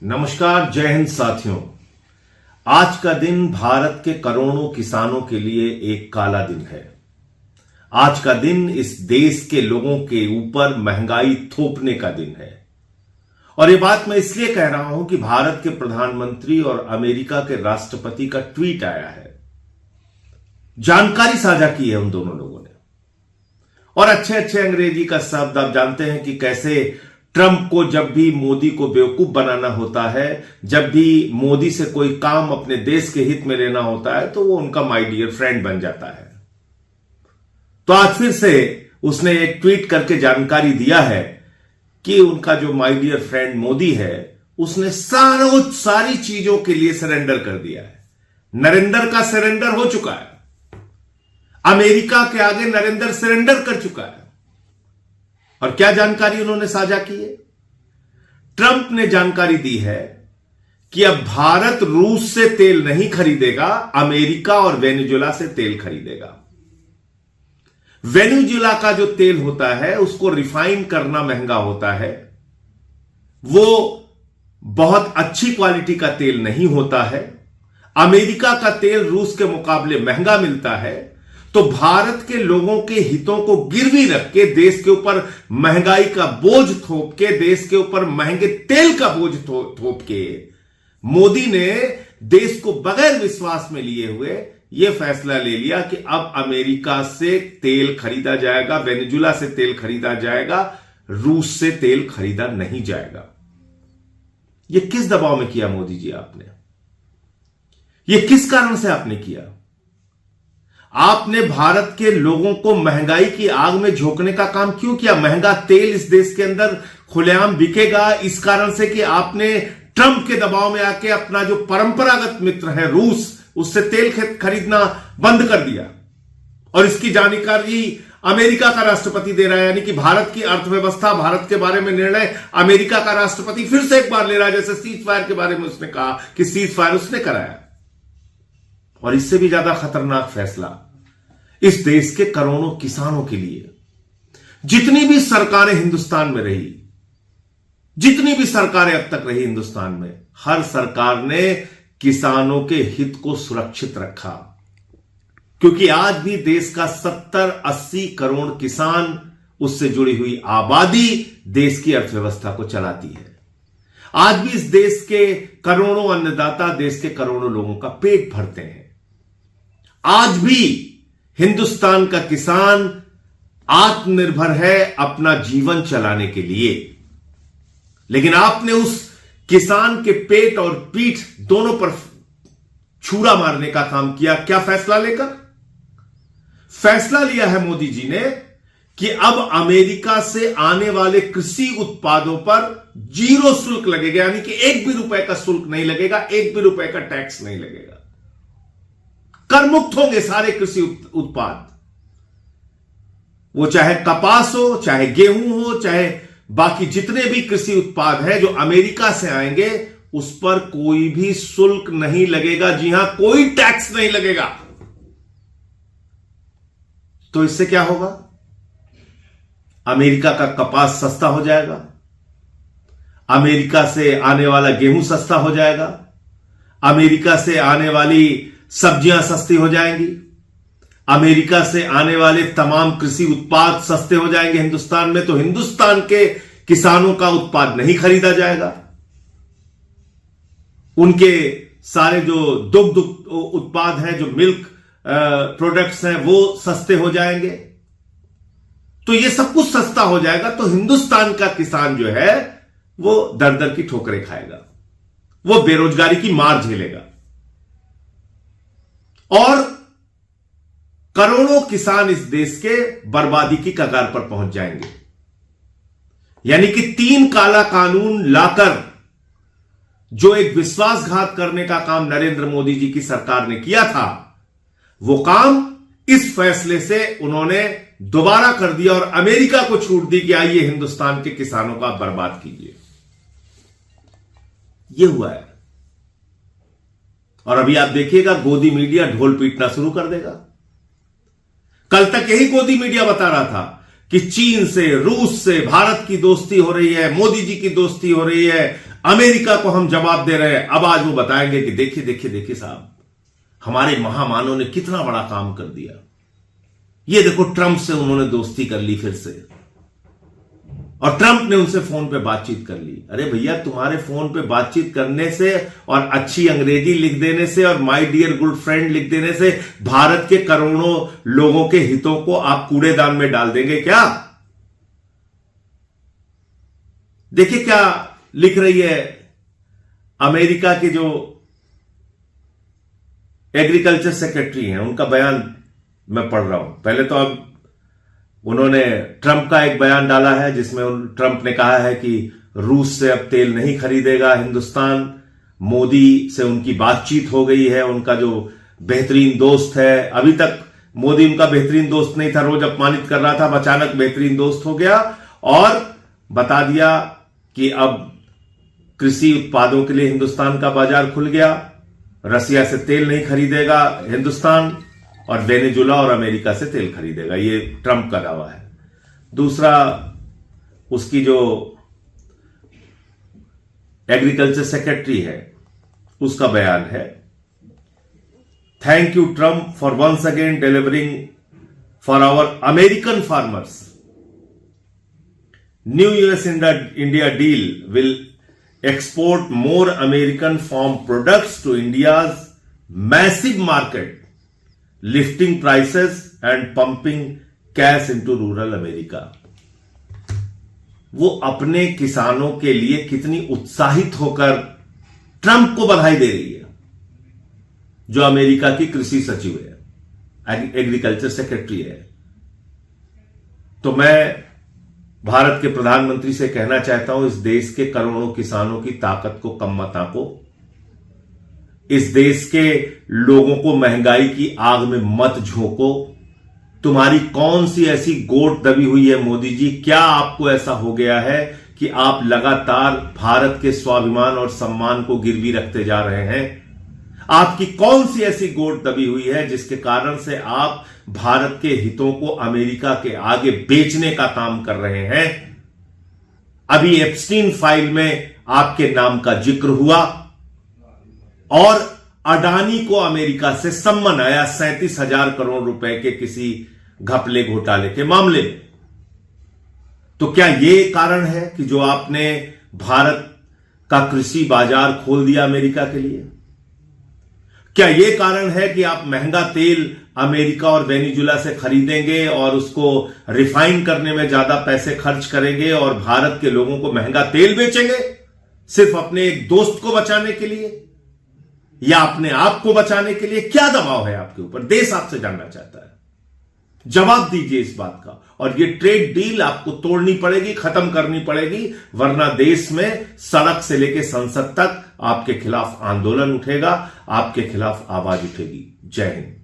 नमस्कार, जय हिंद साथियों। आज का दिन भारत के करोड़ों किसानों के लिए एक काला दिन है। आज का दिन इस देश के लोगों के ऊपर महंगाई थोपने का दिन है। और यह बात मैं इसलिए कह रहा हूं कि भारत के प्रधानमंत्री और अमेरिका के राष्ट्रपति का ट्वीट आया है, जानकारी साझा की है उन दोनों लोगों ने। और अच्छे अच्छे अंग्रेजी का शब्द आप जानते हैं कि कैसे ट्रंप को जब भी मोदी को बेवकूफ बनाना होता है, जब भी मोदी से कोई काम अपने देश के हित में लेना होता है, तो वो उनका माय डियर फ्रेंड बन जाता है। तो आज फिर से उसने एक ट्वीट करके जानकारी दिया है कि उनका जो माय डियर फ्रेंड मोदी है, उसने सारी चीजों के लिए सरेंडर कर दिया है। नरेंद्र का सरेंडर हो चुका है। अमेरिका के आगे नरेंद्र सरेंडर कर चुका है। और क्या जानकारी उन्होंने साझा की है? ट्रंप ने जानकारी दी है कि अब भारत रूस से तेल नहीं खरीदेगा, अमेरिका और वेनेजुएला से तेल खरीदेगा। वेनेजुएला का जो तेल होता है उसको रिफाइन करना महंगा होता है, वो बहुत अच्छी क्वालिटी का तेल नहीं होता है। अमेरिका का तेल रूस के मुकाबले महंगा मिलता है। तो भारत के लोगों के हितों को गिरवी रख के देश के ऊपर महंगाई का बोझ थोप के, देश के ऊपर महंगे तेल का बोझ थोप के मोदी ने देश को बगैर विश्वास में लिए हुए यह फैसला ले लिया कि अब अमेरिका से तेल खरीदा जाएगा, वेनेजुएला से तेल खरीदा जाएगा, रूस से तेल खरीदा नहीं जाएगा। यह किस दबाव में किया मोदी जी आपने? यह किस कारण से आपने किया? आपने भारत के लोगों को महंगाई की आग में झोंकने का काम क्यों किया? महंगा तेल इस देश के अंदर खुलेआम बिकेगा इस कारण से कि आपने ट्रंप के दबाव में आके अपना जो परंपरागत मित्र है रूस, उससे तेल खरीदना बंद कर दिया। और इसकी जानकारी अमेरिका का राष्ट्रपति दे रहा है, यानी कि भारत की अर्थव्यवस्था, भारत के बारे में निर्णय अमेरिका का राष्ट्रपति फिर से एक बार ले रहा है। जैसे सीज फायर के बारे में उसने कहा कि सीज फायर उसने कराया। और इससे भी ज्यादा खतरनाक फैसला इस देश के करोड़ों किसानों के लिए। जितनी भी सरकारें हिंदुस्तान में रही, जितनी भी सरकारें अब तक रही हिंदुस्तान में, हर सरकार ने किसानों के हित को सुरक्षित रखा। क्योंकि आज भी देश का 70-80 करोड़ किसान, उससे जुड़ी हुई आबादी देश की अर्थव्यवस्था को चलाती है। आज भी इस देश के करोड़ों अन्नदाता देश के करोड़ों लोगों का पेट भरते हैं। आज भी हिंदुस्तान का किसान आत्मनिर्भर है अपना जीवन चलाने के लिए। लेकिन आपने उस किसान के पेट और पीठ दोनों पर छुरा मारने का काम किया। क्या फैसला लेकर? फैसला लिया है मोदी जी ने कि अब अमेरिका से आने वाले कृषि उत्पादों पर 0 शुल्क लगेगा, यानी कि 1 भी रुपए का शुल्क नहीं लगेगा, 1 भी रुपए का टैक्स नहीं लगेगा। कर मुक्त होंगे सारे कृषि उत्पाद, वो चाहे कपास हो, चाहे गेहूं हो, चाहे बाकी जितने भी कृषि उत्पाद हैं जो अमेरिका से आएंगे, उस पर कोई भी शुल्क नहीं लगेगा। जी हां, कोई टैक्स नहीं लगेगा। तो इससे क्या होगा? अमेरिका का कपास सस्ता हो जाएगा, अमेरिका से आने वाला गेहूं सस्ता हो जाएगा, अमेरिका से आने वाली सब्जियां सस्ती हो जाएंगी, अमेरिका से आने वाले तमाम कृषि उत्पाद सस्ते हो जाएंगे हिंदुस्तान में। तो हिंदुस्तान के किसानों का उत्पाद नहीं खरीदा जाएगा, उनके सारे जो दुग्ध उत्पाद हैं, जो मिल्क प्रोडक्ट्स हैं, वो सस्ते हो जाएंगे। तो ये सब कुछ सस्ता हो जाएगा। तो हिंदुस्तान का किसान जो है वो दर दर की ठोकरें खाएगा, वो बेरोजगारी की मार झेलेगा। और करोड़ों किसान इस देश के बर्बादी की कगार पर पहुंच जाएंगे। यानी कि 3 काला कानून लाकर जो एक विश्वासघात करने का काम नरेंद्र मोदी जी की सरकार ने किया था, वो काम इस फैसले से उन्होंने दोबारा कर दिया और अमेरिका को छूट दी कि आइए हिंदुस्तान के किसानों का बर्बाद कीजिए। यह हुआ है। और अभी आप देखिएगा, गोदी मीडिया ढोल पीटना शुरू कर देगा। कल तक यही गोदी मीडिया बता रहा था कि चीन से, रूस से भारत की दोस्ती हो रही है, मोदी जी की दोस्ती हो रही है, अमेरिका को हम जवाब दे रहे हैं। अब आज वो बताएंगे कि देखिए देखिए देखिए साहब, हमारे महामानव ने कितना बड़ा काम कर दिया। ये देखो, ट्रंप से उन्होंने दोस्ती कर ली फिर से, और ट्रंप ने उनसे फोन पे बातचीत कर ली। अरे भैया, तुम्हारे फोन पे बातचीत करने से और अच्छी अंग्रेजी लिख देने से और माय डियर गुड फ्रेंड लिख देने से भारत के करोड़ों लोगों के हितों को आप कूड़ेदान में डाल देंगे क्या? देखिए क्या लिख रही है अमेरिका के जो एग्रीकल्चर सेक्रेटरी हैं, उनका बयान मैं पढ़ रहा हूं। पहले तो अब उन्होंने ट्रंप का एक बयान डाला है जिसमें ट्रंप ने कहा है कि रूस से अब तेल नहीं खरीदेगा हिंदुस्तान। मोदी से उनकी बातचीत हो गई है, उनका जो बेहतरीन दोस्त है, अभी तक मोदी उनका बेहतरीन दोस्त नहीं था, रोज अपमानित कर रहा था, अचानक बेहतरीन दोस्त हो गया और बता दिया कि अब कृषि उत्पादों के लिए हिंदुस्तान का बाजार खुल गया, रसिया से तेल नहीं खरीदेगा हिंदुस्तान और वेनेजुला और अमेरिका से तेल खरीदेगा। ये ट्रंप का दावा है। दूसरा, उसकी जो एग्रीकल्चर सेक्रेटरी है उसका बयान है, thank you Trump for once again delivering for our American farmers. New US India deal will export more American farm products to India's massive market, lifting prices and pumping cash into rural America। वो अपने किसानों के लिए कितनी उत्साहित होकर Trump को बधाई दे रही है, जो अमेरिका की कृषि सचिव है, एग्रीकल्चर सेक्रेटरी है। तो मैं भारत के प्रधानमंत्री से कहना चाहता हूं, इस देश के करोड़ों किसानों की ताकत को कम मत आंको। इस देश के लोगों को महंगाई की आग में मत झोंको। तुम्हारी कौन सी ऐसी गोट दबी हुई है मोदी जी? क्या आपको ऐसा हो गया है कि आप लगातार भारत के स्वाभिमान और सम्मान को गिरवी रखते जा रहे हैं? आपकी कौन सी ऐसी गोट दबी हुई है जिसके कारण से आप भारत के हितों को अमेरिका के आगे बेचने का काम कर रहे हैं? अभी एप्स्टीन फाइल में आपके नाम का जिक्र हुआ और अडानी को अमेरिका से सम्मन आया 37,000 करोड़ रुपए के किसी घपले घोटाले के मामले में। तो क्या यह कारण है कि जो आपने भारत का कृषि बाजार खोल दिया अमेरिका के लिए? क्या यह कारण है कि आप महंगा तेल अमेरिका और वेनेजुला से खरीदेंगे और उसको रिफाइन करने में ज्यादा पैसे खर्च करेंगे और भारत के लोगों को महंगा तेल बेचेंगे सिर्फ अपने एक दोस्त को बचाने के लिए या अपने आप को बचाने के लिए? क्या दबाव है आपके ऊपर? देश आपसे जानना चाहता है, जवाब दीजिए इस बात का। और ये ट्रेड डील आपको तोड़नी पड़ेगी, खत्म करनी पड़ेगी, वरना देश में सड़क से लेकर संसद तक आपके खिलाफ आंदोलन उठेगा, आपके खिलाफ आवाज उठेगी। जय हिंद।